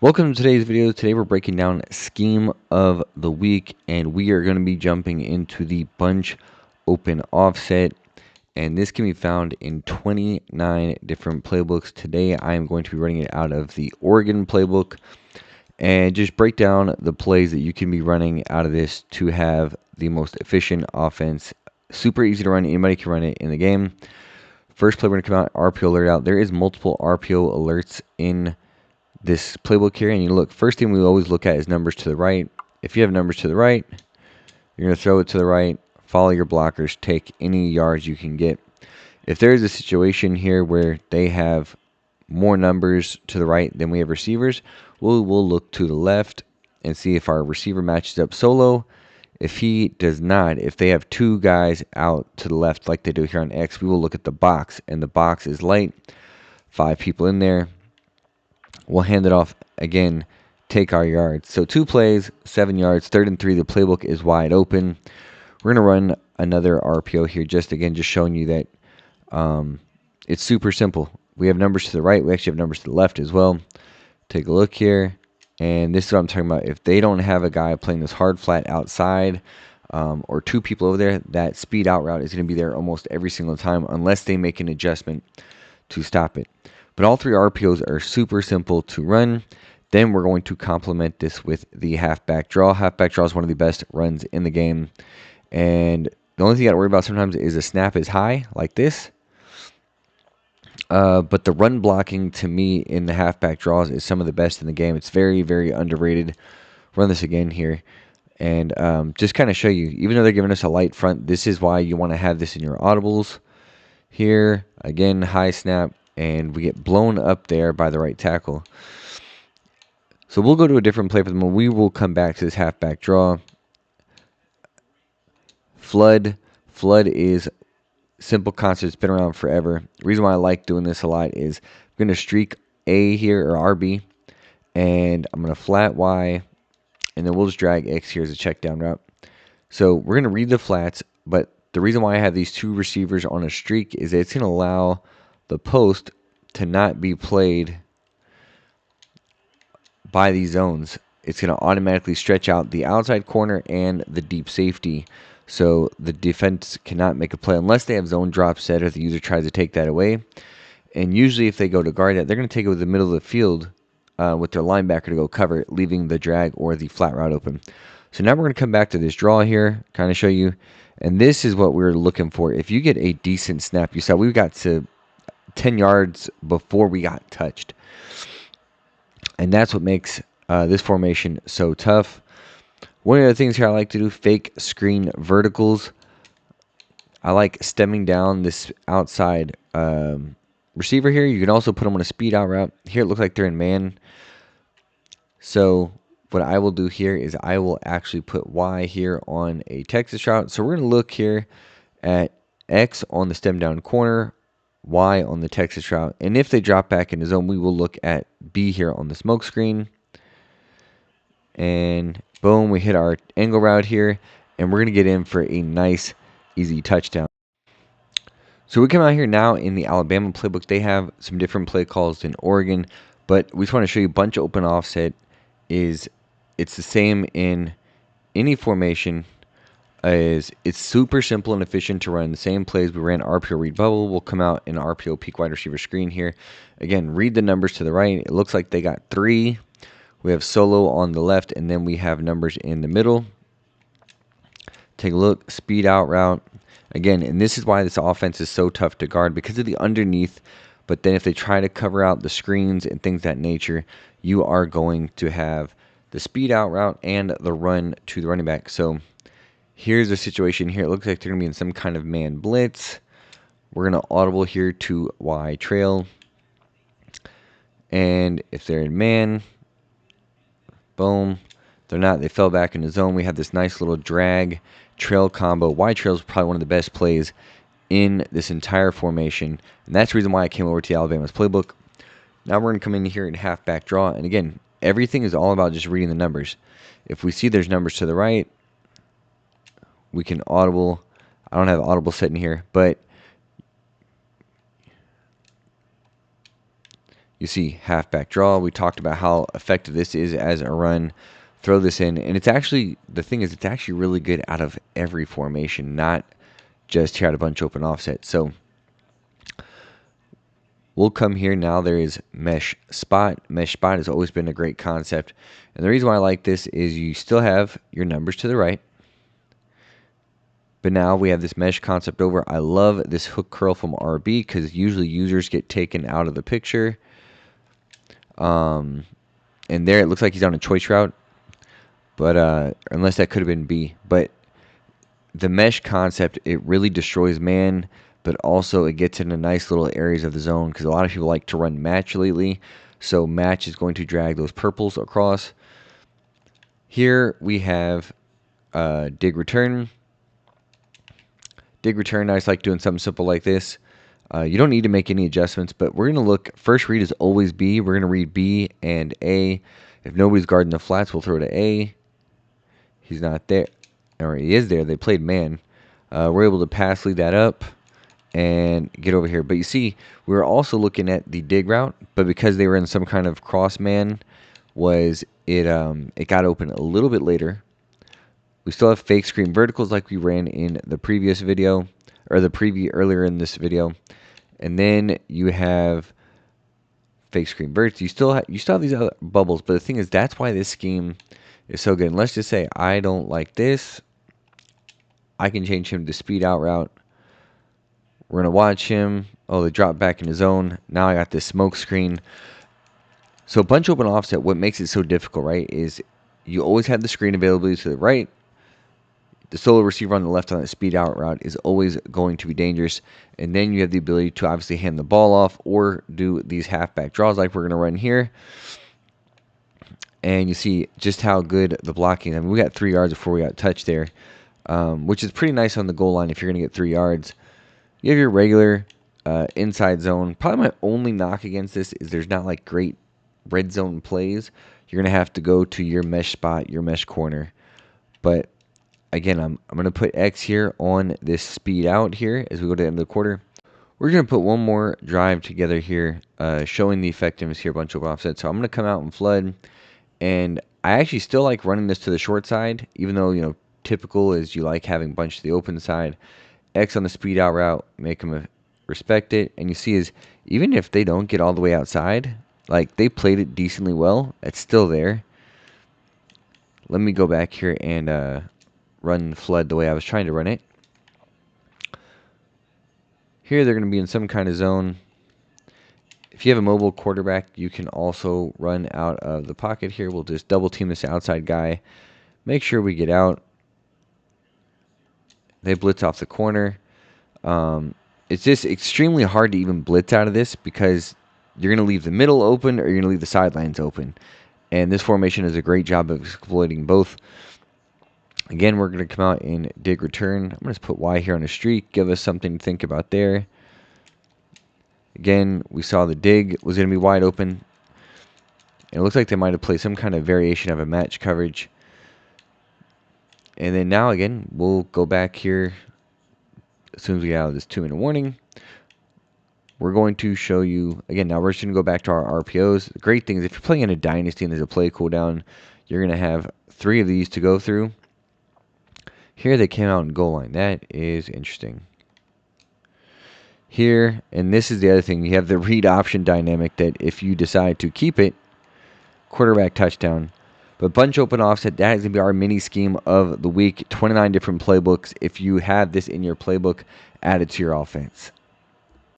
Welcome to today's video. Today we're breaking down scheme of the week, and we are going to be jumping into the bunch open offset, and this can be found in 29 different playbooks. Today I am going to be running it out of the Oregon playbook and just break down the plays that you can be running out of this to have the most efficient offense. Super easy to run. Anybody can run it in the game. First play we're going to come out, RPO alert out. There is multiple RPO alerts in this playbook here, and you look, first thing we always look at is numbers to the right. If you have numbers to the right, you're going to throw it to the right, follow your blockers, take any yards you can get. If there is a situation here where they have more numbers to the right than we have receivers, we'll look to the left and see if our receiver matches up solo. If he does not, if they have two guys out to the left like they do here on X, we will look at the box, and the box is light, 5 people in there. We'll hand it off again, take our yards. So 2 plays, 7 yards, 3rd and 3. The playbook is wide open. We're going to run another RPO here, just showing you that it's super simple. We have numbers to the right. We actually have numbers to the left as well. Take a look here. And this is what I'm talking about. If they don't have a guy playing this hard flat outside or 2 people over there, that speed out route is going to be there almost every single time unless they make an adjustment to stop it. But all 3 RPOs are super simple to run. Then we're going to complement this with the halfback draw. Halfback draw is one of the best runs in the game. And the only thing you got to worry about sometimes is a snap is high, like this. But the run blocking, to me, in the halfback draws is some of the best in the game. It's very, very underrated. Run this again here. And just kind of show you, even though they're giving us a light front, this is why you want to have this in your audibles. Here, again, high snap, and we get blown up there by the right tackle. So we'll go to a different play for the moment. We will come back to this halfback draw. Flood. Flood is simple concept. It's been around forever. The reason why I like doing this a lot is I'm going to streak A here, or RB, and I'm going to flat Y, and then we'll just drag X here as a check down route. So we're going to read the flats, but the reason why I have these 2 receivers on a streak is that it's going to allow the post to not be played by these zones. It's going to automatically stretch out the outside corner and the deep safety. So the defense cannot make a play unless they have zone drop set or the user tries to take that away. And usually if they go to guard that, they're going to take it with the middle of the field with their linebacker to go cover it, leaving the drag or the flat route open. So now we're going to come back to this draw here, kind of show you. And this is what we're looking for. If you get a decent snap, you saw we got to 10 yards before we got touched. And that's what makes this formation so tough. One of the things here I like to do, fake screen verticals. I like stemming down this outside receiver here. You can also put them on a speed out route. Here it looks like they're in man. So what I will do here is I will actually put Y here on a Texas route. So we're going to look here at X on the stem down corner, Y on the Texas route. And if they drop back into zone, we will look at B here on the smoke screen. And boom, we hit our angle route here. And we're going to get in for a nice, easy touchdown. So we come out here now in the Alabama playbook. They have some different play calls than Oregon. But we just want to show you a bunch of open offset. It's the same in any formation. It's super simple and efficient to run the same plays. We ran RPO read bubble. We'll come out in RPO peak wide receiver screen here. Again, read the numbers to the right. It looks like they got 3. We have solo on the left, and then we have numbers in the middle. Take a look. Speed out route. Again, and this is why this offense is so tough to guard, because of the underneath. But then if they try to cover out the screens and things of that nature, you are going to have the speed out route and the run to the running back. So here's the situation here. It looks like they're going to be in some kind of man blitz. We're going to audible here to Y trail. And if they're in man, boom. They're not. They fell back in the zone. We have this nice little drag trail combo. Y trail is probably one of the best plays in this entire formation. And that's the reason why I came over to Alabama's playbook. Now we're going to come in here and halfback draw. And again, everything is all about just reading the numbers. If we see there's numbers to the right, we can audible. I don't have audible set in here, but You see halfback draw. We talked about how effective this is as a run. Throw this in, and it's actually, the thing is, it's actually really good out of every formation, not just here at a bunch open offset. So we'll come here now. There is mesh spot. Mesh spot has always been a great concept. And the reason why I like this is you still have your numbers to the right. But now we have this mesh concept over. I love this hook curl from RB because usually users get taken out of the picture. And there it looks like he's on a choice route. But unless that could have been B. But the mesh concept, it really destroys man, but also it gets into nice little areas of the zone because a lot of people like to run match lately. So match is going to drag those purples across. Here we have dig return. Dig return, I just like doing something simple like this. You don't need to make any adjustments, but we're going to look, first read is always B. We're going to read B and A. If nobody's guarding the flats, we'll throw to A. He's not there. Or he is there. They played man. We're able to pass lead that up and get over here. But you see, we were also looking at the dig route, but because they were in some kind of cross man, it got open a little bit later. We still have fake screen verticals like we ran in the previous video, or the preview earlier in this video. And then you have fake screen verts. You still have these other bubbles, but the thing is, that's why this scheme is so good. And let's just say I don't like this. I can change him to speed out route. We're going to watch him. Oh, they drop back in his zone. Now I got this smoke screen. So bunch open offset, what makes it so difficult, right, is you always have the screen availability to the right. The solo receiver on the left on the speed out route is always going to be dangerous. And then you have the ability to obviously hand the ball off or do these halfback draws like we're going to run here. And you see just how good the blocking. I mean, we got 3 yards before we got touched there, which is pretty nice on the goal line if you're going to get 3 yards. You have your regular inside zone. Probably my only knock against this is there's not like great red zone plays. You're going to have to go to your mesh spot, your mesh corner. But again, I'm going to put X here on this speed out here as we go to the end of the quarter. We're going to put one more drive together here, showing the effectiveness here, bunch of offset. So I'm going to come out and flood. And I actually still like running this to the short side, even though, you know, typical is you like having bunch to the open side. X on the speed out route, make them respect it. And you see is, even if they don't get all the way outside, like they played it decently well, it's still there. Let me go back here and run flood the way I was trying to run it. Here they're going to be in some kind of zone. If you have a mobile quarterback, you can also run out of the pocket here. We'll just double team this outside guy. Make sure we get out. They blitz off the corner. It's just extremely hard to even blitz out of this because you're going to leave the middle open or you're going to leave the sidelines open. And this formation does a great job of exploiting both. Again, we're going to come out and dig return. I'm going to put Y here on a streak. Give us something to think about there. Again, we saw the dig was going to be wide open. And it looks like they might have played some kind of variation of a match coverage. And then now, again, we'll go back here as soon as we get out of this 2-minute warning. We're going to show you, again, now we're just going to go back to our RPOs. The great thing is if you're playing in a dynasty and there's a play cooldown, you're going to have 3 of these to go through. Here they came out in goal line. That is interesting. Here, and this is the other thing, you have the read option dynamic that if you decide to keep it, quarterback touchdown. But bunch open offset, that is going to be our mini scheme of the week. 29 different playbooks. If you have this in your playbook, add it to your offense.